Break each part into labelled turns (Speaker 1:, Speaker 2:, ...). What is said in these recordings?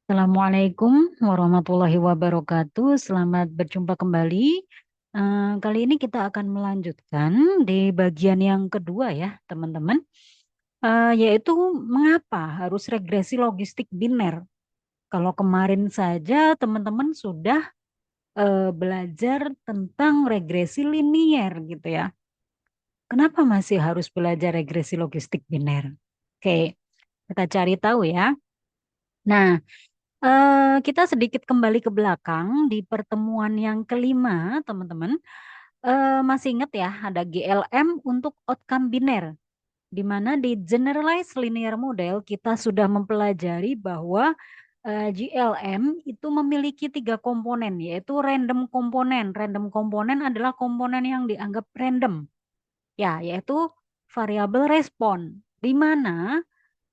Speaker 1: Assalamualaikum warahmatullahi wabarakatuh. Selamat berjumpa kembali. Kali ini kita akan melanjutkan di bagian yang kedua ya, teman-teman. Yaitu mengapa harus regresi logistik biner. Kalau kemarin saja teman-teman sudah belajar tentang regresi linier gitu ya. Kenapa masih harus belajar regresi logistik biner? Oke, kita cari tahu ya. Nah, kita sedikit kembali ke belakang di pertemuan yang kelima, teman-teman. Masih ingat ya, ada GLM untuk outcome biner, di mana di Generalized Linear Model kita sudah mempelajari bahwa GLM itu memiliki tiga komponen, yaitu random komponen. Random komponen adalah komponen yang dianggap random, ya, yaitu variabel respon, di mana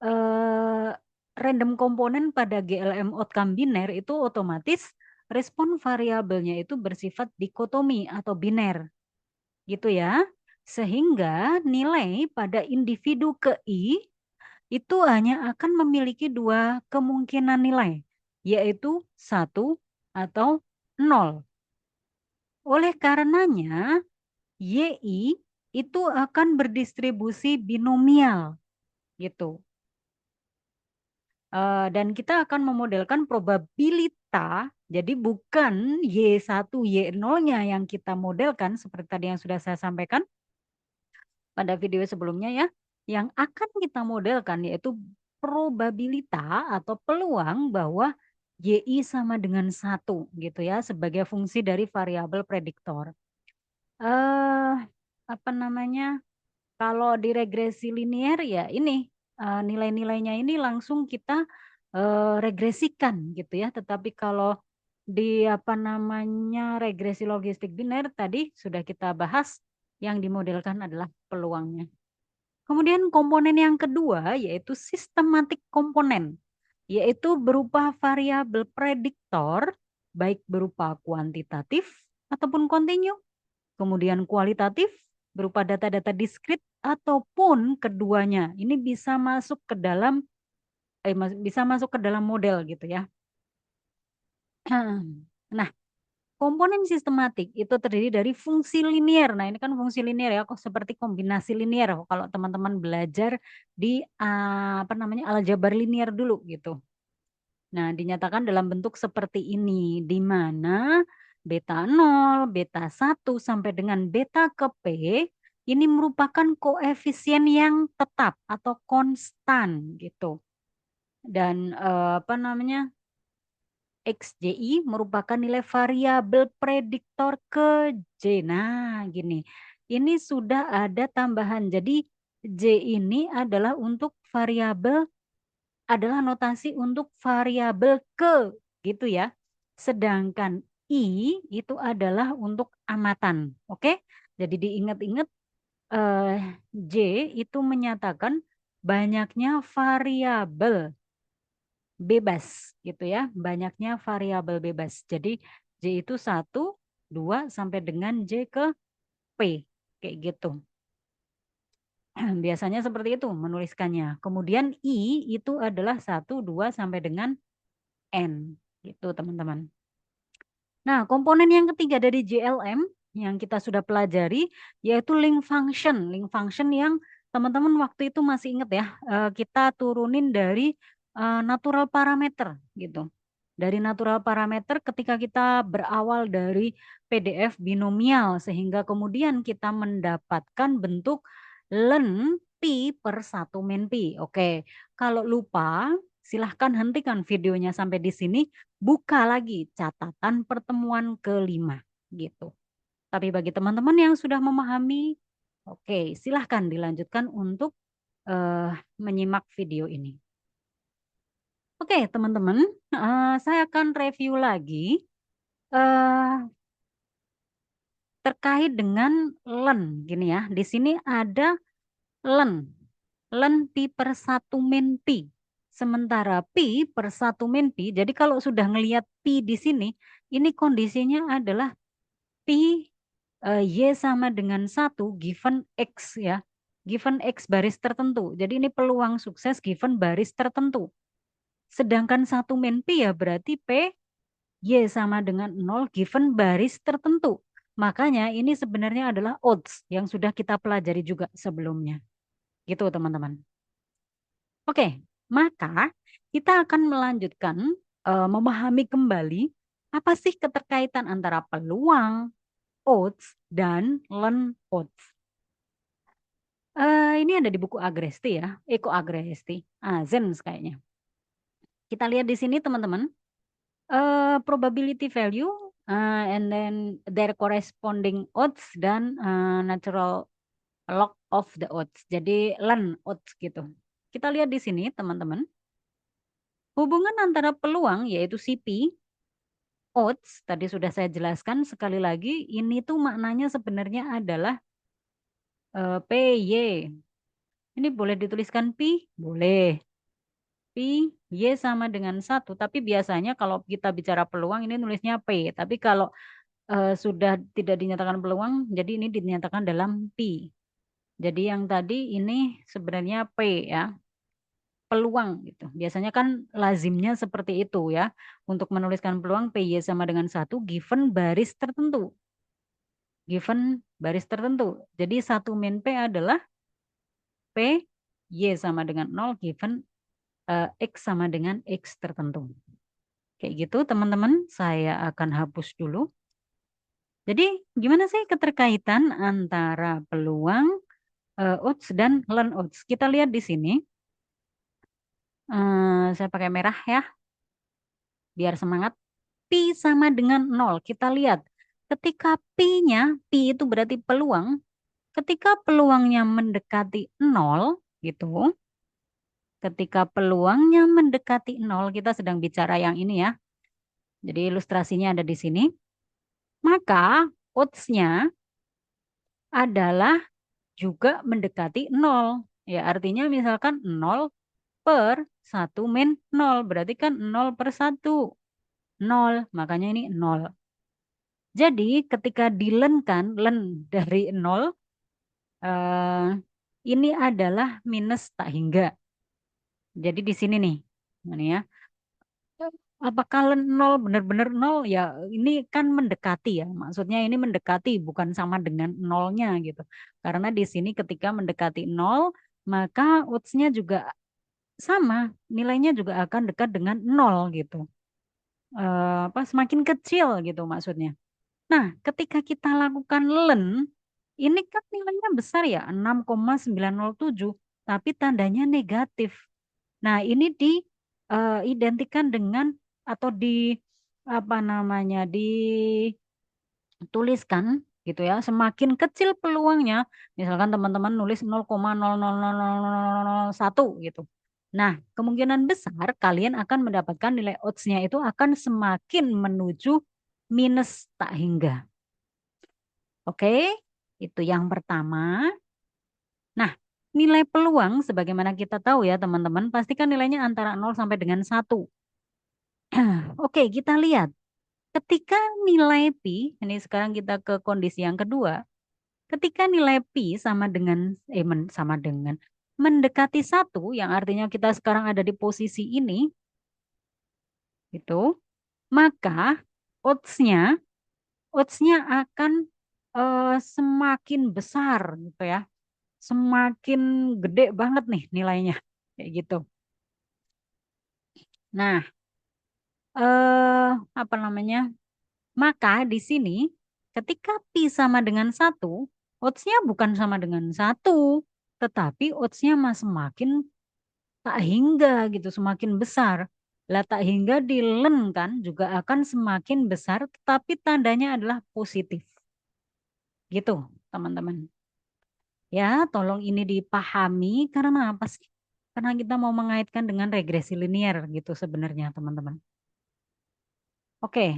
Speaker 1: eh, random komponen pada GLM outcome biner itu otomatis respon variabelnya itu bersifat dikotomi atau biner gitu ya. Sehingga nilai pada individu ke I itu hanya akan memiliki dua kemungkinan nilai, yaitu satu atau nol. Oleh karenanya, YI itu akan berdistribusi binomial gitu. Dan kita akan memodelkan probabilita, jadi bukan Y1, Y0-nya yang kita modelkan seperti tadi yang sudah saya sampaikan pada video sebelumnya ya. Yang akan kita modelkan yaitu probabilita atau peluang bahwa YI sama dengan satu gitu ya sebagai fungsi dari variabel prediktor. Eh apa namanya? Kalau di regresi linier ya ini nilai-nilainya ini langsung kita regresikan gitu ya. Tetapi kalau di apa namanya regresi logistik biner tadi sudah kita bahas yang dimodelkan adalah peluangnya. Kemudian komponen yang kedua yaitu sistematik komponen, yaitu berupa variabel prediktor baik berupa kuantitatif ataupun kontinu. Kemudian kualitatif berupa data-data diskrit ataupun keduanya. Ini bisa masuk ke dalam bisa masuk ke dalam model gitu ya. Nah, komponen sistematik itu terdiri dari fungsi linier. Nah, ini kan fungsi linier ya, kok seperti kombinasi linier kalau teman-teman belajar di apa namanya aljabar linier dulu gitu. Nah, dinyatakan dalam bentuk seperti ini, di mana beta 0, beta 1 sampai dengan beta ke P ini merupakan koefisien yang tetap atau konstan gitu. Dan apa namanya XJI merupakan nilai variabel prediktor ke J. Nah, gini. Ini sudah ada tambahan. Jadi J ini adalah untuk variabel adalah notasi untuk variabel ke gitu ya. Sedangkan I itu adalah untuk amatan. Oke? Jadi diingat-ingat J itu menyatakan banyaknya variabel bebas gitu ya. Banyaknya variabel bebas. Jadi J itu 1, 2 sampai dengan J ke P. Kayak gitu. Biasanya seperti itu menuliskannya. Kemudian I itu adalah 1, 2 sampai dengan N. Gitu teman-teman. Nah, komponen yang ketiga dari JLM yang kita sudah pelajari yaitu link function. Link function yang teman-teman waktu itu masih ingat ya, kita turunin dari natural parameter gitu. Dari natural parameter ketika kita berawal dari PDF binomial sehingga kemudian kita mendapatkan bentuk len pi per 1 min pi. Oke, kalau lupa silahkan hentikan videonya sampai di sini, buka lagi catatan pertemuan kelima gitu. Tapi bagi teman-teman yang sudah memahami, oke, silahkan dilanjutkan untuk menyimak video ini. Oke, teman-teman, saya akan review lagi eh, terkait dengan len, gini ya. Di sini ada len, len pi per 1 min pi. Sementara pi per 1 min pi, jadi kalau sudah ngelihat pi di sini, ini kondisinya adalah pi y sama dengan 1 given x ya. Given x baris tertentu. Jadi ini peluang sukses given baris tertentu. Sedangkan 1 min P ya berarti P Y sama dengan 0 given baris tertentu. Makanya ini sebenarnya adalah odds yang sudah kita pelajari juga sebelumnya. Gitu teman-teman. Oke, maka kita akan melanjutkan memahami kembali apa sih keterkaitan antara peluang, odds, dan learn odds. Ini ada di buku Agresti ya, Eko Agresti, Zens kayaknya. Kita lihat di sini teman-teman, probability value, and then their corresponding odds dan natural log of the odds. Jadi learn odds gitu. Kita lihat di sini teman-teman, hubungan antara peluang yaitu CP, odds tadi sudah saya jelaskan sekali lagi. Ini tuh maknanya sebenarnya adalah PY. Ini boleh dituliskan P? Boleh. Pi, Y sama dengan 1. Tapi biasanya kalau kita bicara peluang ini nulisnya P. Tapi kalau sudah tidak dinyatakan peluang, jadi ini dinyatakan dalam Pi. Jadi yang tadi ini sebenarnya P ya, peluang gitu. Biasanya kan lazimnya seperti itu ya. Untuk menuliskan peluang PY sama dengan 1 given baris tertentu. Given baris tertentu. Jadi 1 min P adalah P, Y sama dengan 0 given X sama dengan X tertentu. Kayak gitu teman-teman, saya akan hapus dulu. Jadi gimana sih keterkaitan antara peluang, odds, dan learn odds? Kita lihat di sini. Saya pakai merah ya, biar semangat. Pi sama dengan 0. Kita lihat, ketika Pi-nya, Pi itu berarti peluang. Ketika peluangnya mendekati 0, gitu. Ketika peluangnya mendekati 0, kita sedang bicara yang ini ya. Jadi ilustrasinya ada di sini. Maka odds-nya adalah juga mendekati 0. Ya, artinya misalkan 0 per 1 min 0. Berarti kan 0 per 1. 0, makanya ini 0. Jadi ketika dilenkan, len dari 0, eh, ini adalah minus tak hingga. Jadi di sini nih. Ini ya. Apakah nol benar-benar nol? Ya ini kan mendekati ya. Maksudnya ini mendekati bukan sama dengan nolnya gitu. Karena di sini ketika mendekati nol, maka odds-nya juga sama. Nilainya juga akan dekat dengan nol gitu. Apa semakin kecil gitu maksudnya. Nah, ketika kita lakukan len, ini kan nilainya besar ya, 6,907, tapi tandanya negatif. Nah, ini diidentikan dengan atau di apa namanya dituliskan gitu ya. Semakin kecil peluangnya, misalkan teman-teman nulis 0,000001 gitu. Nah, kemungkinan besar kalian akan mendapatkan nilai odds-nya itu akan semakin menuju minus tak hingga. Oke, itu yang pertama. Nah, nilai peluang sebagaimana kita tahu ya teman-teman, pastikan nilainya antara 0 sampai dengan 1. Oke, kita lihat. Ketika nilai pi, ini sekarang kita ke kondisi yang kedua. Ketika nilai pi sama dengan mendekati 1, yang artinya kita sekarang ada di posisi ini, itu, maka odds-nya odds-nya akan semakin besar gitu ya. Semakin gede banget nih nilainya. Kayak gitu. Nah, apa namanya? Maka di sini ketika pi sama dengan 1, odds-nya bukan sama dengan 1, tetapi odds-nya semakin tak hingga gitu, semakin besar. Lah tak hingga di len kan juga akan semakin besar, tetapi tandanya adalah positif. Gitu, teman-teman. Ya, tolong ini dipahami karena apa sih? Karena kita mau mengaitkan dengan regresi linier gitu sebenarnya, teman-teman. Oke,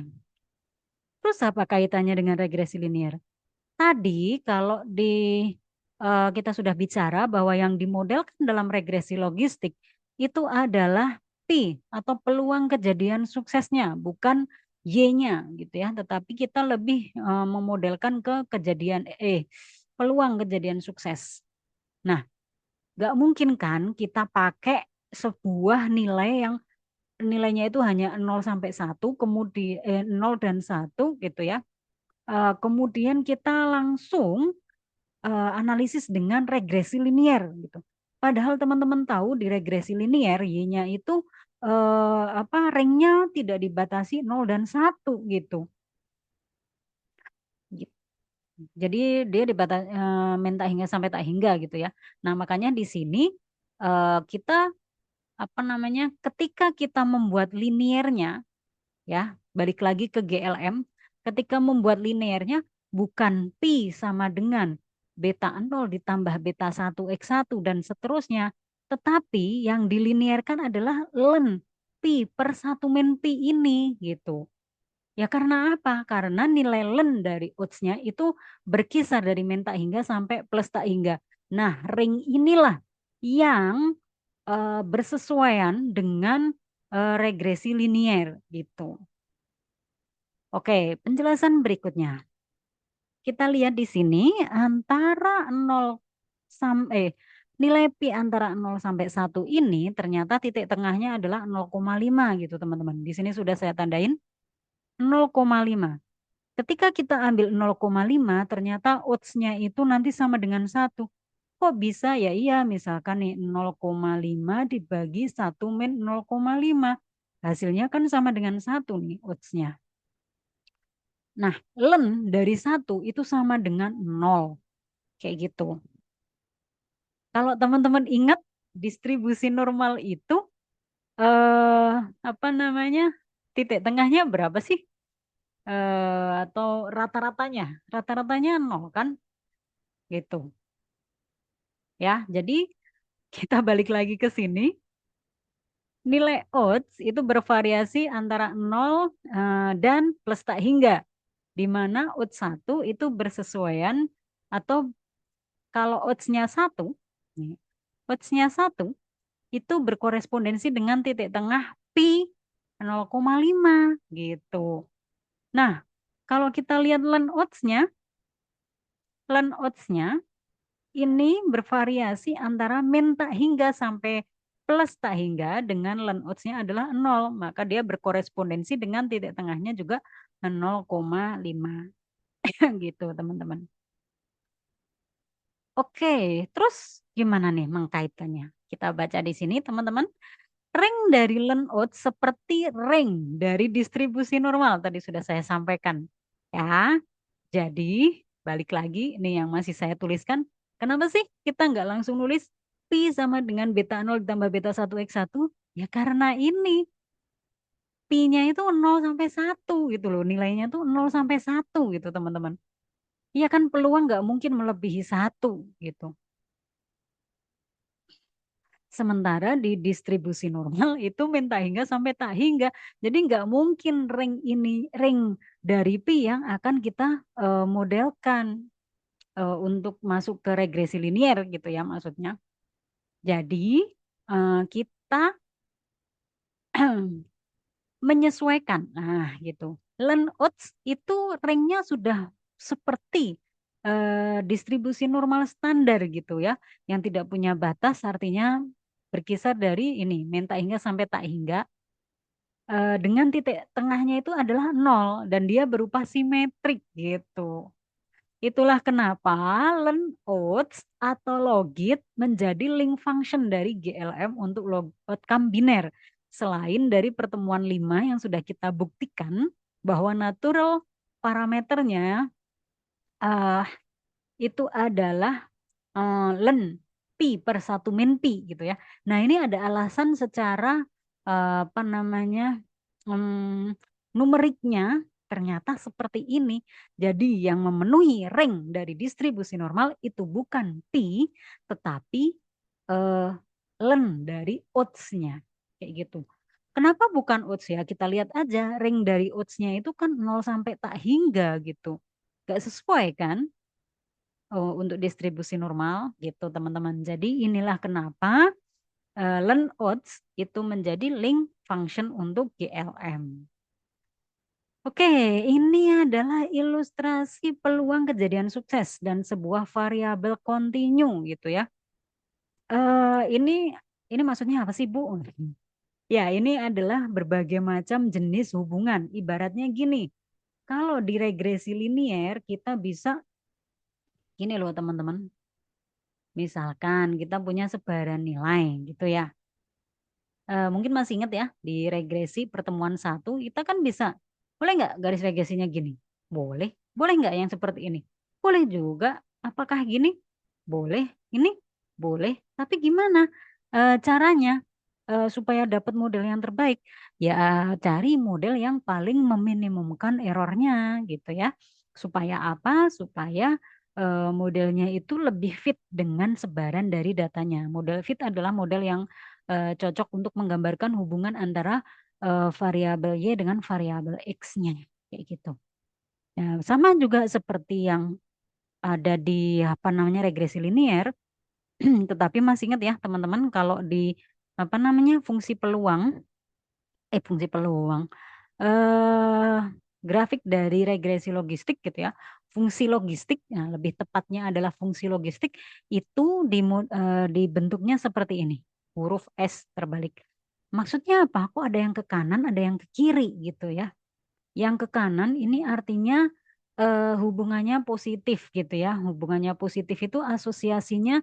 Speaker 1: terus apa kaitannya dengan regresi linier? Tadi kalau kita sudah bicara bahwa yang dimodelkan dalam regresi logistik itu adalah P atau peluang kejadian suksesnya, bukan Y-nya gitu ya. Tetapi kita lebih memodelkan ke peluang kejadian sukses. Nah, nggak mungkin kan kita pakai sebuah nilai yang nilainya itu hanya 0 sampai 1, kemudian 0 dan 1 gitu ya. Kemudian kita langsung analisis dengan regresi linier gitu. Padahal teman-teman tahu di regresi linier Y-nya itu ringnya tidak dibatasi 0 dan 1 gitu. Jadi dia main tak hingga sampai tak hingga gitu ya. Nah, makanya di sini kita ketika kita membuat liniernya ya, balik lagi ke GLM, ketika membuat liniernya bukan pi sama dengan beta 0 ditambah beta 1 x 1 dan seterusnya, tetapi yang dilinierkan adalah len pi per 1 min pi ini gitu. Ya karena apa? Karena nilai len dari odds-nya itu berkisar dari min tak hingga sampai plus tak hingga. Nah, ring inilah yang bersesuaian dengan regresi linier gitu. Oke, penjelasan berikutnya. Kita lihat di sini antara 0 sampai nilai pi antara 0 sampai 1 ini ternyata titik tengahnya adalah 0,5 gitu teman-teman. Di sini sudah saya tandain 0,5. Ketika kita ambil 0,5 ternyata odds-nya itu nanti sama dengan 1. Kok bisa ya? Iya, misalkan nih 0,5 dibagi 1 min 0,5. Hasilnya kan sama dengan 1 nih odds-nya. Nah, len dari 1 itu sama dengan 0. Kayak gitu. Kalau teman-teman ingat distribusi normal itu eh titik tengahnya berapa sih? Atau rata-ratanya? Rata-ratanya 0 kan? Gitu. Ya, jadi kita balik lagi ke sini. Nilai odds itu bervariasi antara 0 dan plus tak hingga. Di mana odds 1 itu bersesuaian atau kalau odds-nya 1, odds-nya 1 itu berkorespondensi dengan titik tengah pi 0,5 gitu. Nah, kalau kita lihat len odds-nya ini bervariasi antara min tak hingga sampai plus tak hingga dengan len odds-nya adalah 0. Maka dia berkorespondensi dengan titik tengahnya juga 0,5 gitu teman-teman. Oke, terus gimana nih mengkaitkannya? Kita baca di sini teman-teman. Ring dari Len Out seperti ring dari distribusi normal tadi sudah saya sampaikan. Ya, jadi balik lagi ini yang masih saya tuliskan. Kenapa sih kita nggak langsung nulis pi sama dengan beta 0 ditambah beta 1 x 1? Ya karena ini pi-nya itu 0 sampai 1 gitu loh. Nilainya tuh 0 sampai 1 gitu teman-teman. Iya kan peluang nggak mungkin melebihi 1 gitu. Sementara di distribusi normal itu minta hingga sampai tak hingga. Jadi nggak mungkin ring dari pi yang akan kita modelkan untuk masuk ke regresi linier gitu ya maksudnya. Jadi kita menyesuaikan. Nah gitu. Learn odds itu ringnya sudah seperti distribusi normal standar gitu ya. Yang tidak punya batas artinya berkisar dari ini min tak hingga sampai tak hingga dengan titik tengahnya itu adalah nol dan dia berupa simetrik gitu. Itulah kenapa len odds atau logit menjadi link function dari GLM untuk outcome biner. Selain dari pertemuan 5 yang sudah kita buktikan bahwa natural parameternya uh, itu adalah len pi per 1 min pi gitu ya. Nah, ini ada alasan secara apa namanya numeriknya ternyata seperti ini. Jadi yang memenuhi ring dari distribusi normal itu bukan pi tetapi eh, len dari odds-nya kayak gitu. Kenapa bukan odds ya? Kita lihat aja ring dari odds-nya itu kan 0 sampai tak hingga gitu. Gak sesuai kan? Untuk distribusi normal gitu teman-teman. Jadi inilah kenapa learn odds itu menjadi link function untuk GLM. Oke, ini adalah ilustrasi peluang kejadian sukses dan sebuah variabel kontinu gitu ya. Ini maksudnya apa sih Bu? Ya, ini adalah berbagai macam jenis hubungan. Ibaratnya gini, kalau di regresi linier kita bisa gini loh teman-teman. Misalkan kita punya sebaran nilai gitu ya. Mungkin masih ingat ya di regresi pertemuan satu kita kan bisa boleh nggak garis regresinya gini? Boleh. Boleh nggak yang seperti ini? Boleh juga. Apakah gini? Boleh. Ini boleh. Tapi gimana caranya supaya dapat model yang terbaik? Ya cari model yang paling meminimumkan errornya gitu ya. Supaya apa? Supaya modelnya itu lebih fit dengan sebaran dari datanya. Model fit adalah model yang cocok untuk menggambarkan hubungan antara variabel Y dengan variabel X-nya. Kayak gitu. Nah, sama juga seperti yang ada di apa namanya regresi linier, tetapi masih ingat ya teman-teman kalau di apa namanya fungsi peluang, eh grafik dari regresi logistik gitu ya, fungsi logistik, nah lebih tepatnya adalah fungsi logistik itu dibentuknya seperti ini, huruf S terbalik. Maksudnya apa? Kok ada yang ke kanan, ada yang ke kiri gitu ya. Yang ke kanan ini artinya hubungannya positif gitu ya. Hubungannya positif itu asosiasinya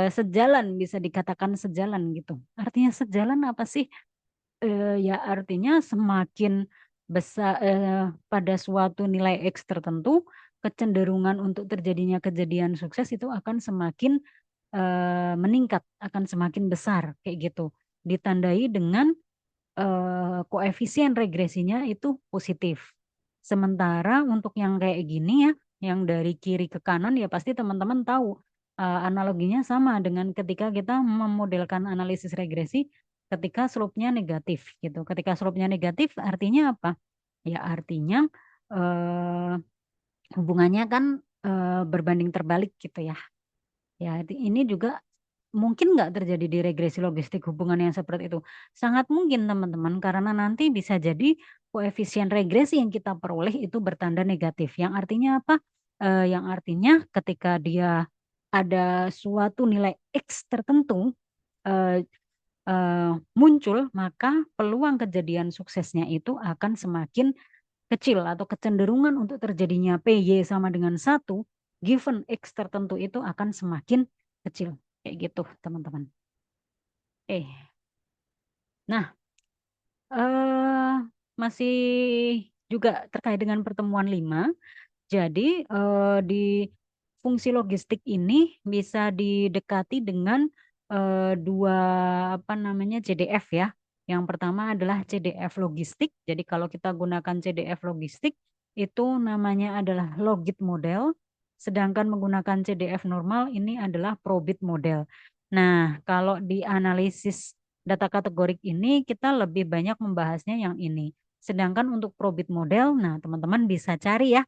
Speaker 1: sejalan, bisa dikatakan sejalan gitu. Artinya sejalan apa sih? Ya artinya semakin besar pada suatu nilai X tertentu, kecenderungan untuk terjadinya kejadian sukses itu akan semakin meningkat, akan semakin besar kayak gitu. Ditandai dengan koefisien regresinya itu positif. Sementara untuk yang kayak gini ya, yang dari kiri ke kanan ya pasti teman-teman tahu analoginya sama dengan ketika kita memodelkan analisis regresi ketika slope-nya negatif gitu. Ketika slope-nya negatif artinya apa? Ya artinya eh, hubungannya kan berbanding terbalik gitu ya. Ya, ini juga mungkin nggak terjadi di regresi logistik hubungan yang seperti itu. Sangat mungkin teman-teman, karena nanti bisa jadi koefisien regresi yang kita peroleh itu bertanda negatif. Yang artinya apa? Yang artinya ketika dia ada suatu nilai X tertentu eh, eh, muncul, maka peluang kejadian suksesnya itu akan semakin kecil atau kecenderungan untuk terjadinya PY sama dengan satu given X tertentu itu akan semakin kecil. Kayak gitu, teman-teman. Nah, eh masih juga terkait dengan pertemuan 5. Jadi, di fungsi logistik ini bisa didekati dengan dua apa namanya CDF ya. Yang pertama adalah CDF logistik. Jadi kalau kita gunakan CDF logistik itu namanya adalah logit model. Sedangkan menggunakan CDF normal ini adalah probit model. Nah, kalau di analisis data kategorik ini kita lebih banyak membahasnya yang ini. Sedangkan untuk probit model, nah teman-teman bisa cari ya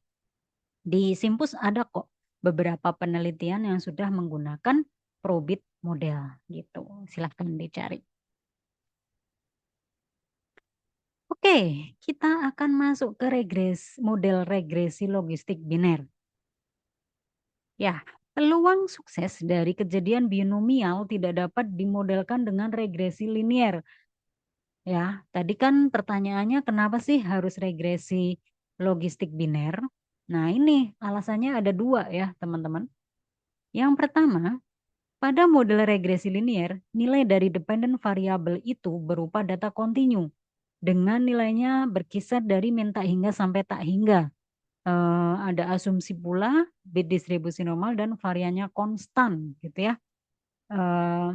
Speaker 1: di Simpus ada kok beberapa penelitian yang sudah menggunakan probit model gitu. Silahkan dicari. Oke, kita akan masuk ke model regresi logistik biner. Ya, peluang sukses dari kejadian binomial tidak dapat dimodelkan dengan regresi linier. Ya, tadi kan pertanyaannya kenapa sih harus regresi logistik biner? Nah, ini alasannya ada dua ya, teman-teman. Yang pertama, pada model regresi linier, nilai dari dependent variabel itu berupa data kontinu dengan nilainya berkisar dari min tak hingga sampai tak hingga. Ada asumsi pula bit distribusi normal dan variannya konstan gitu ya. Eh,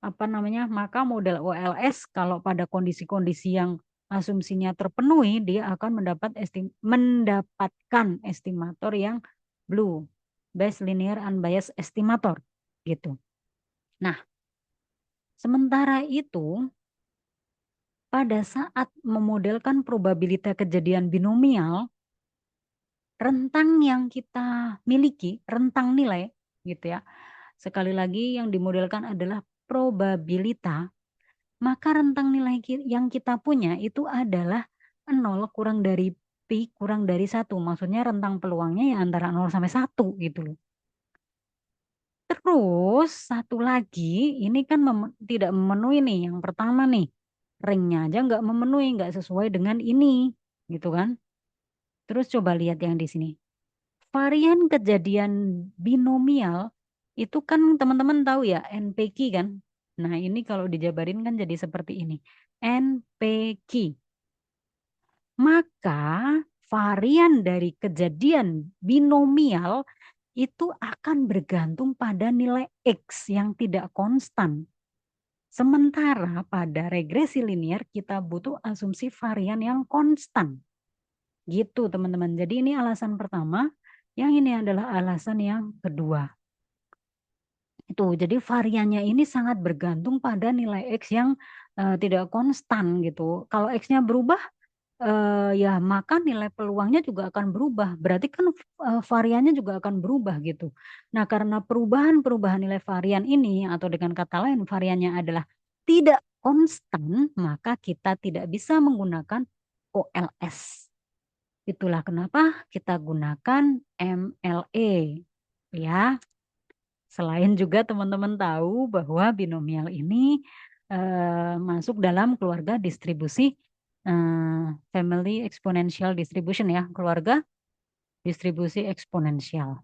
Speaker 1: Apa namanya? Maka model OLS kalau pada kondisi-kondisi yang asumsinya terpenuhi, dia akan mendapatkan estimator yang blue, base linear unbiased estimator gitu. Nah, sementara itu, pada saat memodelkan probabilitas kejadian binomial, rentang yang kita miliki, rentang nilai, gitu ya. Sekali lagi yang dimodelkan adalah probabilitas, maka rentang nilai yang kita punya itu adalah 0 kurang dari pi kurang dari 1. Maksudnya rentang peluangnya ya antara 0 sampai 1 gitu loh. Terus satu lagi, ini kan tidak memenuhi nih yang pertama nih. ringnya aja nggak memenuhi, nggak sesuai dengan ini, gitu kan. Terus coba lihat yang di sini. Varian kejadian binomial itu kan teman-teman tahu ya, NPQ kan. Nah, ini kalau dijabarin kan jadi seperti ini. NPQ. Maka varian dari kejadian binomial itu akan bergantung pada nilai X yang tidak konstan. Sementara pada regresi linear kita butuh asumsi varian yang konstan. Gitu teman-teman. Jadi ini alasan pertama, yang ini adalah alasan yang kedua. Itu jadi variannya ini sangat bergantung pada nilai X yang tidak konstan gitu. Kalau X-nya berubah, ya maka nilai peluangnya juga akan berubah. Berarti kan variannya juga akan berubah gitu. Nah, karena perubahan-perubahan nilai varian ini atau dengan kata lain variannya adalah tidak konstan, maka kita tidak bisa menggunakan OLS. Itulah kenapa kita gunakan MLE. Ya, selain juga teman-teman tahu bahwa binomial ini masuk dalam keluarga distribusi family exponential distribution ya, keluarga distribusi eksponensial.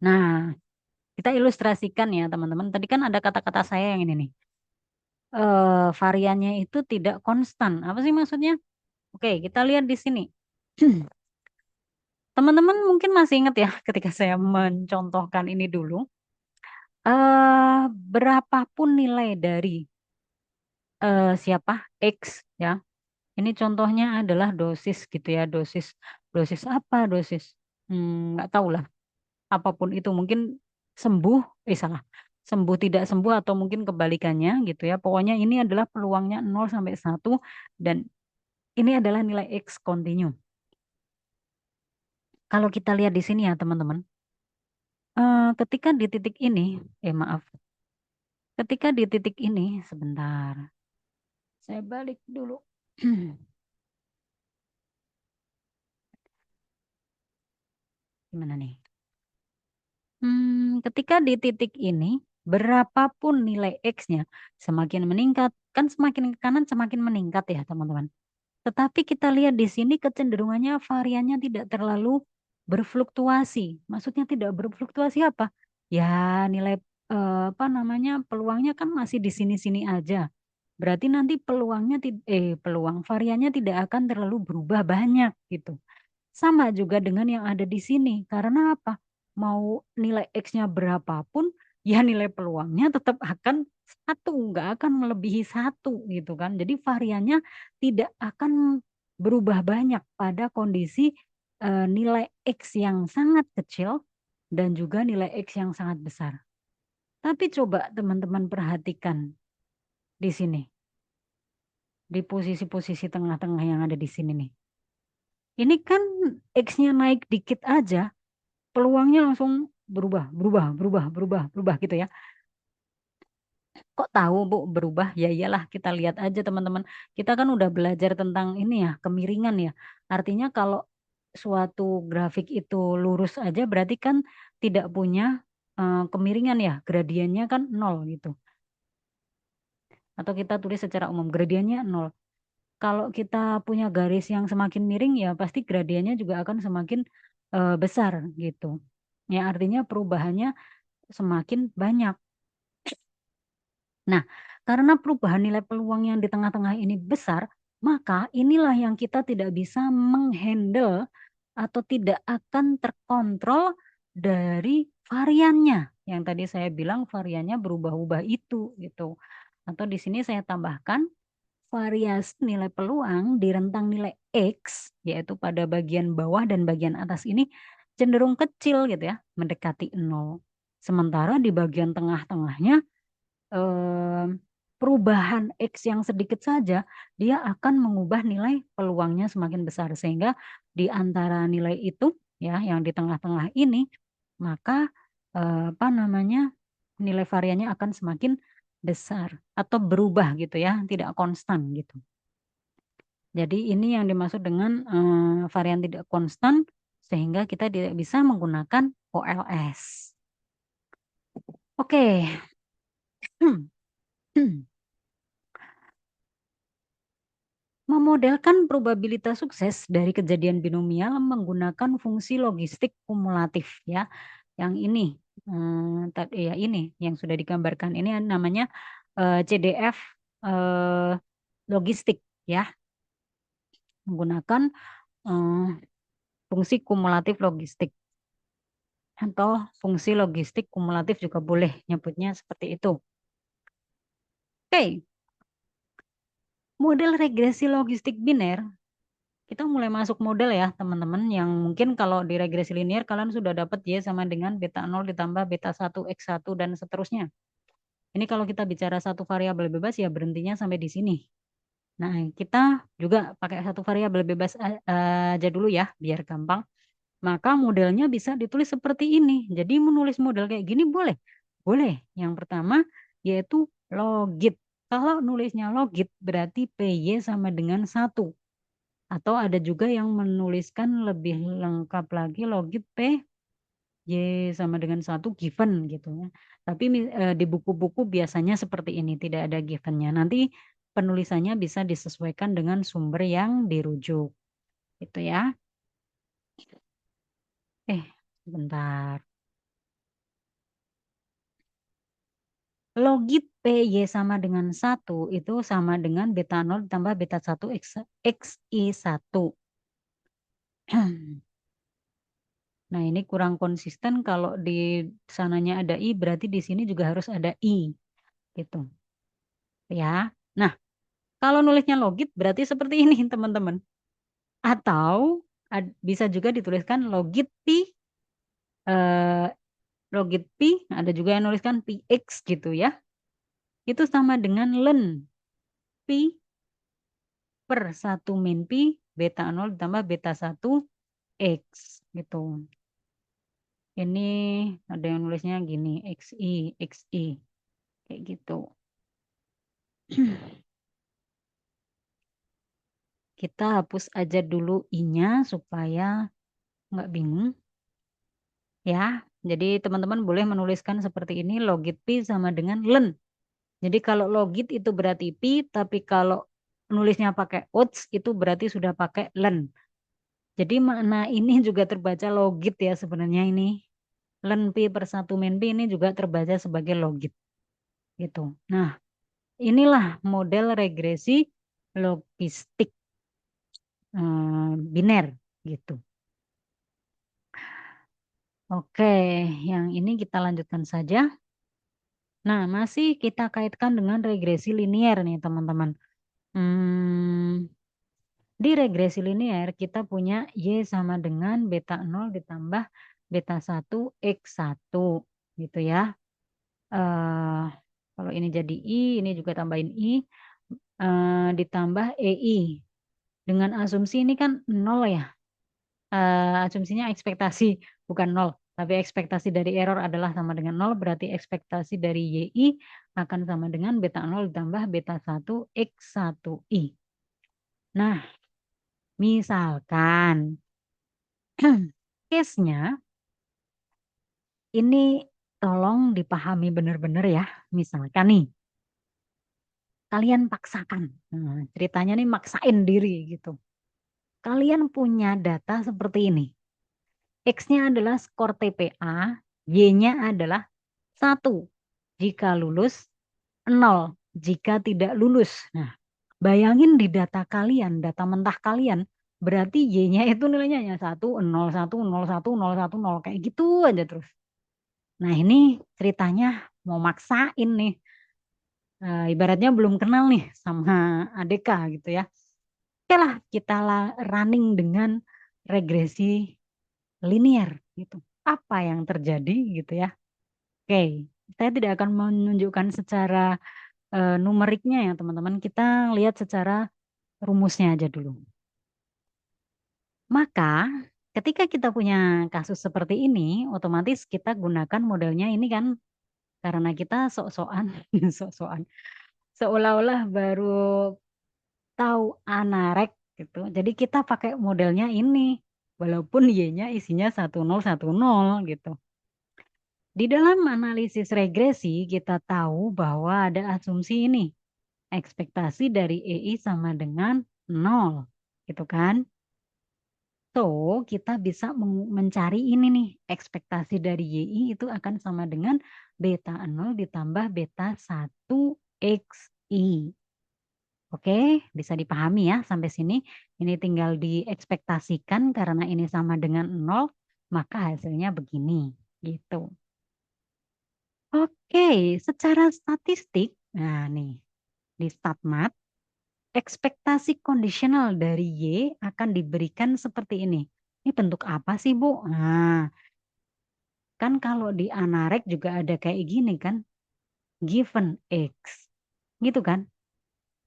Speaker 1: Nah, kita ilustrasikan ya teman-teman. Tadi kan ada kata-kata saya yang ini nih. Variannya itu tidak konstan. Apa sih maksudnya? Oke, kita lihat di sini. Teman-teman mungkin masih ingat ya ketika saya mencontohkan ini dulu. Berapapun nilai dari siapa X ya. Ini contohnya adalah dosis gitu ya, dosis dosis apa dosis? Nggak tahu lah. Apapun itu mungkin sembuh, salah. Sembuh tidak sembuh atau mungkin kebalikannya gitu ya. Pokoknya ini adalah peluangnya 0 sampai 1 dan ini adalah nilai X kontinu. Kalau kita lihat di sini ya teman-teman, ketika di titik ini, maaf, ketika di titik ini, sebentar, saya balik dulu. Gimana nih? Ketika di titik ini, berapapun nilai X-nya, semakin meningkat, kan semakin ke kanan semakin meningkat ya teman-teman. Tetapi kita lihat di sini kecenderungannya variannya tidak terlalu berfluktuasi. Maksudnya tidak berfluktuasi apa? Ya nilai apa namanya peluangnya kan masih di sini-sini aja. Berarti nanti peluang variannya tidak akan terlalu berubah banyak gitu. Sama juga dengan yang ada di sini. Karena apa? Mau nilai X-nya berapapun, ya nilai peluangnya tetap akan satu, nggak akan melebihi satu gitu kan. Jadi variannya tidak akan berubah banyak pada kondisi nilai X yang sangat kecil dan juga nilai X yang sangat besar. Tapi coba teman-teman perhatikan di sini, di posisi-posisi tengah-tengah yang ada di sini nih. Ini kan X-nya naik dikit aja, peluangnya langsung berubah, berubah, berubah, berubah, berubah gitu ya. Kok tahu Bu berubah? Ya iyalah kita lihat aja teman-teman. Kita kan udah belajar tentang ini ya, kemiringan ya. Artinya kalau suatu grafik itu lurus aja berarti kan tidak punya kemiringan ya. Gradiennya kan nol gitu. Atau kita tulis secara umum gradiennya nol. Kalau kita punya garis yang semakin miring ya pasti gradiennya juga akan semakin besar gitu. Ya artinya perubahannya semakin banyak. Nah, karena perubahan nilai peluang yang di tengah-tengah ini besar, maka inilah yang kita tidak bisa menghandle atau tidak akan terkontrol dari variannya. Yang tadi saya bilang variannya berubah-ubah itu gitu. Atau di sini saya tambahkan variasi nilai peluang di rentang nilai X, yaitu pada bagian bawah dan bagian atas ini cenderung kecil gitu ya, mendekati nol. Sementara di bagian tengah-tengahnya eh, perubahan X yang sedikit saja, dia akan mengubah nilai peluangnya semakin besar. Sehingga di antara nilai itu, ya, yang di tengah-tengah ini, maka apa namanya, nilai variannya akan semakin besar atau berubah gitu ya, tidak konstan gitu. Jadi ini yang dimaksud dengan varian tidak konstan, sehingga kita tidak bisa menggunakan OLS. Oke. Memodelkan probabilitas sukses dari kejadian binomial menggunakan fungsi logistik kumulatif ya. Yang ini, ya ini yang sudah digambarkan ini namanya CDF logistik ya, menggunakan eh, fungsi kumulatif logistik atau fungsi logistik kumulatif juga boleh nyebutnya seperti itu. Oke, model regresi logistik biner. Kita mulai masuk model ya teman-teman, yang mungkin kalau di regresi linear kalian sudah dapat Y sama dengan beta 0 ditambah beta 1 X1 dan seterusnya. Ini kalau kita bicara satu variabel bebas ya berhentinya sampai di sini. Nah, kita juga pakai satu variabel bebas aja dulu ya biar gampang. Maka modelnya bisa ditulis seperti ini. Jadi menulis model kayak gini boleh? Boleh. Yang pertama yaitu logit. Kalau nulisnya logit berarti PY sama dengan 1. Atau ada juga yang menuliskan lebih lengkap lagi logit P Y sama dengan 1 given gitu ya. Tapi di buku-buku biasanya seperti ini, tidak ada givennya. Nanti penulisannya bisa disesuaikan dengan sumber yang dirujuk. Gitu ya. Sebentar. Logit PY sama dengan 1 itu sama dengan beta 0 ditambah beta 1 XI1. Nah, ini kurang konsisten kalau di sananya ada I, berarti di sini juga harus ada I. Gitu. Ya. Nah, kalau nulisnya logit berarti seperti ini, teman-teman. Atau bisa juga dituliskan logit Pi, eh, logit Pi, ada juga yang nuliskan Px gitu ya. Itu sama dengan len Pi per 1 min Pi beta 0 ditambah beta 1 X gitu. Ini ada yang nulisnya gini, XI, kayak gitu. Kita hapus aja dulu I-nya supaya nggak bingung. Ya, jadi teman-teman boleh menuliskan seperti ini, logit Pi sama dengan len. Jadi kalau logit itu berarti Pi, tapi kalau nulisnya pakai oats itu berarti sudah pakai len. Jadi makna ini juga terbaca logit ya sebenarnya ini. Len Pi per 1 min Pi ini juga terbaca sebagai logit. Gitu. Nah, inilah model regresi logistik biner gitu. Oke, yang ini kita lanjutkan saja. Nah, masih kita kaitkan dengan regresi linear nih teman-teman. Hmm, di regresi linear kita punya Y sama dengan beta 0 ditambah beta 1 X1 gitu ya. eh Kalau ini jadi I, ini juga tambahin I, ditambah EI. Dengan asumsi ini kan 0 ya. Asumsinya ekspektasi, bukan 0. Tapi ekspektasi dari error adalah sama dengan 0, berarti ekspektasi dari YI akan sama dengan beta 0 ditambah beta 1 X1I. Nah, misalkan case-nya ini tolong dipahami benar-benar ya. Misalkan nih, kalian paksakan. Nah, ceritanya nih maksain diri gitu. Kalian punya data seperti ini. X-nya adalah skor TPA, Y-nya adalah 1 jika lulus, 0 jika tidak lulus. Nah, bayangin di data kalian, data mentah kalian, berarti Y-nya itu nilainya hanya 1, 0, 1, 0, 1, 0, 1, 0, kayak gitu aja terus. Nah, ini ceritanya mau maksain nih. Ibaratnya belum kenal nih sama ADK gitu ya. Oke lah, kita running dengan regresi linear gitu. Apa yang terjadi gitu ya. Oke, saya tidak akan menunjukkan secara numeriknya ya teman-teman. Kita lihat secara rumusnya aja dulu. Maka ketika kita punya kasus seperti ini, otomatis kita gunakan modelnya ini kan karena kita sok-sokan, sok-sokan, seolah-olah baru tahu anarek gitu. Jadi kita pakai modelnya ini, walaupun Y-nya isinya 1010 gitu. Di dalam analisis regresi kita tahu bahwa ada asumsi ini. Ekspektasi dari EI sama dengan 0. Gitu kan? So, kita bisa mencari ini nih, ekspektasi dari YI itu akan sama dengan beta 0 ditambah beta 1 XI. Oke, bisa dipahami ya sampai sini. Ini tinggal diekspektasikan karena ini sama dengan 0, maka hasilnya begini, gitu. Oke, secara statistik, nah nih, di StatMat, ekspektasi kondisional dari Y akan diberikan seperti ini. Ini bentuk apa sih, Bu? Nah, kan kalau di Anarek juga ada kayak gini kan, given X, gitu kan?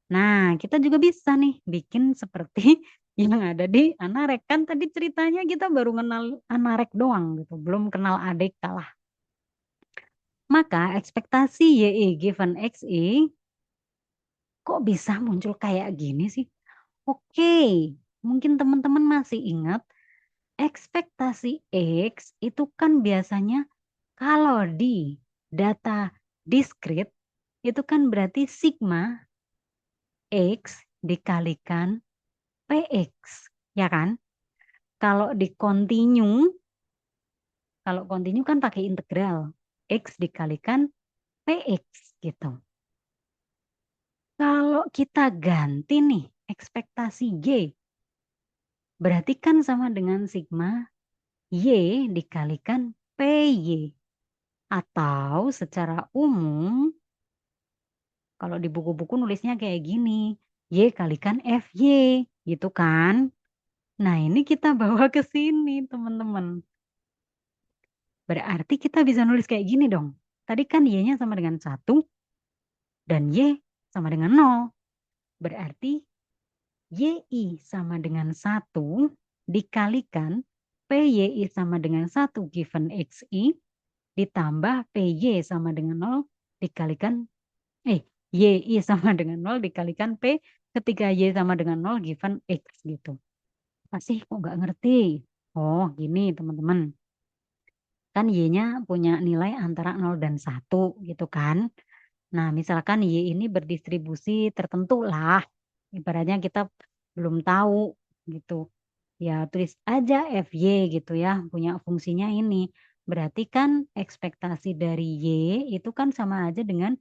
Speaker 1: Nah, kita juga bisa nih bikin seperti yang ada di Anarek. Kan tadi ceritanya kita baru kenal Anarek doang gitu, belum kenal ADK lah. Maka ekspektasi YI given XI kok bisa muncul kayak gini sih? Oke, mungkin teman-teman masih ingat ekspektasi X itu kan biasanya kalau di data diskrit itu kan berarti sigma X dikalikan PX, ya kan? Kalau di continue, kalau continue kan pakai integral. X dikalikan PX gitu. Kalau kita ganti nih ekspektasi Y, berarti kan sama dengan sigma Y dikalikan PY. Atau secara umum, kalau di buku-buku nulisnya kayak gini, Y kalikan FY, gitu kan? Nah ini kita bawa ke sini teman-teman. Berarti kita bisa nulis kayak gini dong. Tadi kan Y-nya sama dengan 1 dan Y sama dengan 0. Berarti YI sama dengan 1 dikalikan PYI sama dengan 1 given XI ditambah PY sama dengan 0 dikalikan YI sama dengan 0 dikalikan P ketika Y sama dengan 0 given X gitu. Pasti kok nggak ngerti? Oh gini teman-teman. Kan Y-nya punya nilai antara 0 dan 1 gitu kan. Nah misalkan Y ini berdistribusi tertentu lah. Ibaratnya kita belum tahu gitu. Ya tulis aja FY gitu ya. Punya fungsinya ini. Berarti kan ekspektasi dari Y itu kan sama aja dengan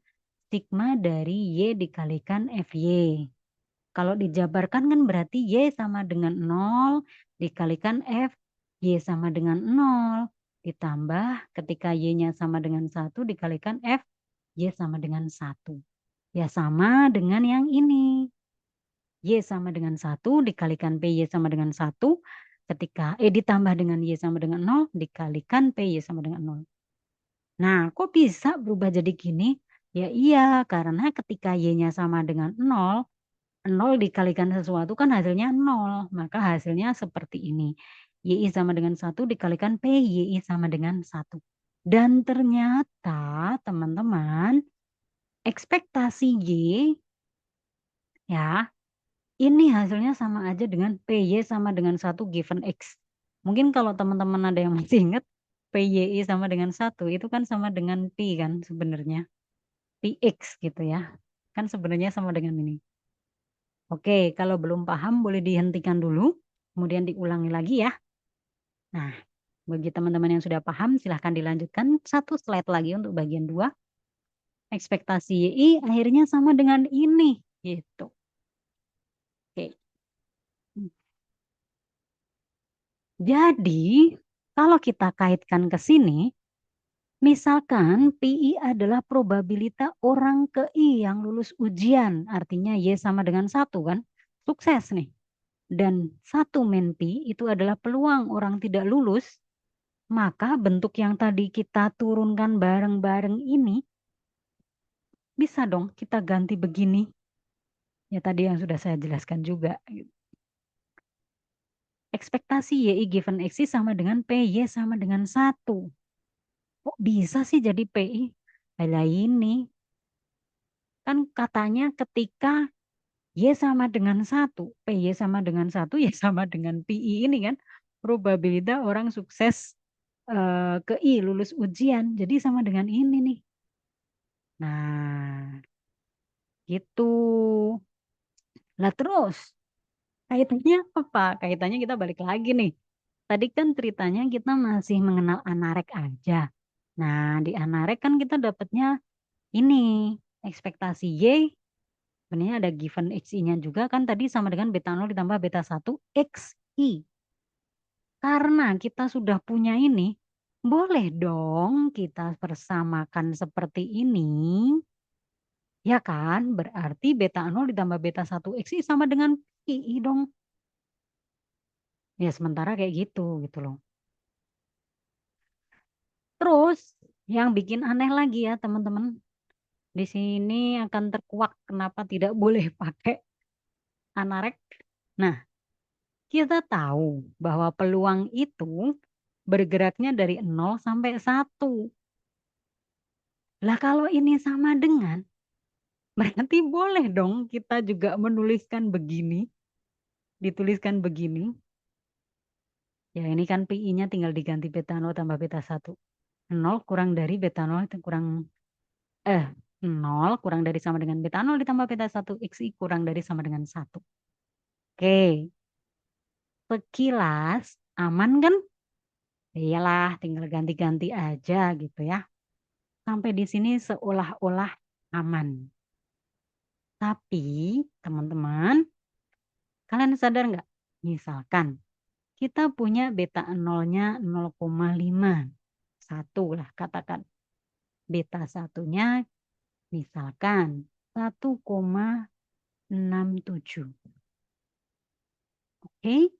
Speaker 1: sigma dari Y dikalikan FY. Kalau dijabarkan kan berarti Y sama dengan 0 dikalikan F, Y sama dengan 0. Ditambah ketika Y-nya sama dengan 1 dikalikan F, Y sama dengan 1. Ya sama dengan yang ini. Y sama dengan 1 dikalikan PY sama dengan 1. Ketika ditambah dengan Y sama dengan 0 dikalikan PY sama dengan 0. Nah kok bisa berubah jadi gini? Ya iya karena ketika Y-nya sama dengan 0 dikalikan sesuatu kan hasilnya 0. Maka hasilnya seperti ini. YI sama dengan 1 dikalikan P, YI sama dengan 1. Dan ternyata teman-teman, ekspektasi Y ya, ini hasilnya sama aja dengan PY sama dengan 1 given X. Mungkin kalau teman-teman ada yang masih ingat, PYI sama dengan 1 itu kan sama dengan P kan sebenarnya. PX gitu ya. Kan sebenarnya sama dengan ini. Oke, kalau belum paham boleh dihentikan dulu, kemudian diulangi lagi ya. Nah, bagi teman-teman yang sudah paham, silahkan dilanjutkan satu slide lagi untuk bagian 2. Ekspektasi YI akhirnya sama dengan ini, gitu. Oke. Jadi, kalau kita kaitkan ke sini, misalkan PI adalah probabilitas orang ke I yang lulus ujian, artinya Y sama dengan 1 kan, sukses nih. Dan 1 min P itu adalah peluang orang tidak lulus, maka bentuk yang tadi kita turunkan bareng-bareng ini bisa dong kita ganti begini. Ya tadi yang sudah saya jelaskan juga. Ekspektasi YI given XI sama dengan PY sama dengan 1. Kok bisa sih jadi PI? Lah ini kan katanya ketika Y sama dengan 1, PY sama dengan 1 ya sama dengan PI ini kan. Probabilitas orang sukses ke I lulus ujian. Jadi sama dengan ini nih. Nah, gitu. Lah terus Kaitannya apa? Kaitannya kita balik lagi nih. Tadi kan ceritanya kita masih mengenal Anarek aja. Nah, di Anarek kan kita dapatnya ini ekspektasi Y. Sebenarnya ada given XI-nya juga kan tadi sama dengan beta 0 ditambah beta 1 XI. Karena kita sudah punya ini, boleh dong kita persamakan seperti ini. Ya kan? Berarti beta 0 ditambah beta 1 XI sama dengan II dong. Ya sementara kayak gitu loh. Terus yang bikin aneh lagi ya teman-teman. Di sini akan terkuak kenapa tidak boleh pakai anarek. Nah, kita tahu bahwa peluang itu bergeraknya dari 0 sampai 1. Lah kalau ini sama dengan, berarti boleh dong kita juga menuliskan begini, dituliskan begini. Ya ini kan PI-nya tinggal diganti beta 0 tambah beta 1. 0 kurang dari beta 0 itu kurang, eh 0 kurang dari sama dengan beta 0 ditambah beta 1. XI kurang dari sama dengan 1. Oke, sekilas aman kan? Iyalah, tinggal ganti-ganti aja gitu ya. Sampai di sini seolah-olah aman. Tapi, teman-teman, kalian sadar nggak? Misalkan kita punya beta nolnya 0,5. Satu lah katakan. Beta satunya misalkan 1,67. Oke?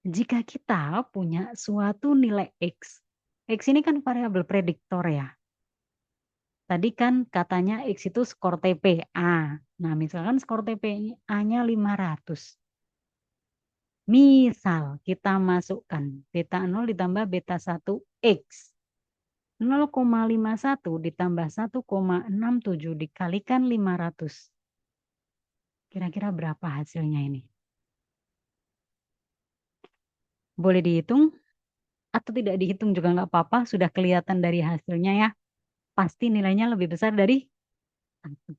Speaker 1: Jika kita punya suatu nilai X. X ini kan variabel prediktor ya. Tadi kan katanya X itu skor TPA. Nah, misalkan skor TPA-nya 500. Misal kita masukkan beta 0 ditambah beta 1 X. 0,51 ditambah 1,67 dikalikan 500. Kira-kira berapa hasilnya ini? Boleh dihitung atau tidak dihitung juga nggak apa-apa. Sudah kelihatan dari hasilnya ya. Pasti nilainya lebih besar dari 1.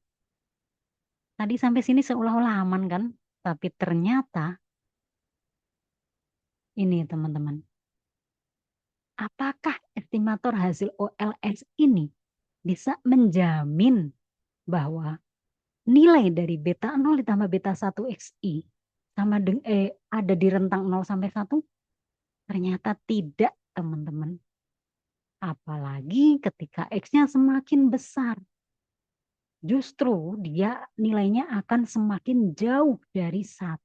Speaker 1: Tadi sampai sini seolah-olah aman kan? Tapi ternyata ini teman-teman. Apakah estimator hasil OLS ini bisa menjamin bahwa nilai dari beta 0 ditambah beta 1 XI sama ada di rentang 0 sampai 1? Ternyata tidak, teman-teman. Apalagi ketika X-nya semakin besar. Justru dia nilainya akan semakin jauh dari 1.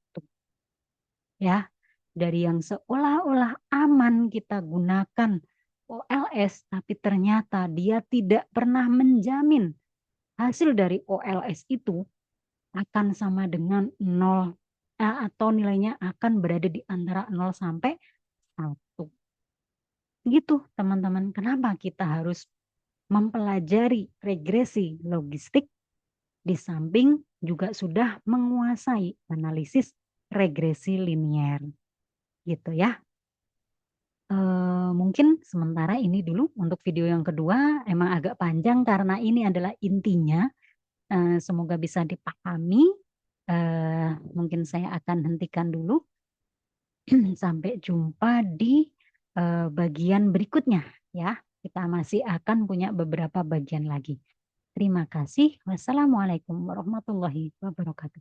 Speaker 1: Ya, dari yang seolah-olah aman kita gunakan OLS, tapi ternyata dia tidak pernah menjamin hasil dari OLS itu akan sama dengan 0 atau nilainya akan berada di antara 0 sampai 1. Gitu teman-teman, kenapa kita harus mempelajari regresi logistik di samping juga sudah menguasai analisis regresi linier. Gitu ya. Mungkin sementara ini dulu untuk video yang kedua emang agak panjang karena ini adalah intinya. Semoga bisa dipahami. Mungkin saya akan hentikan dulu. Sampai jumpa di bagian berikutnya ya. Kita masih akan punya beberapa bagian lagi. Terima kasih. Wassalamualaikum warahmatullahi wabarakatuh.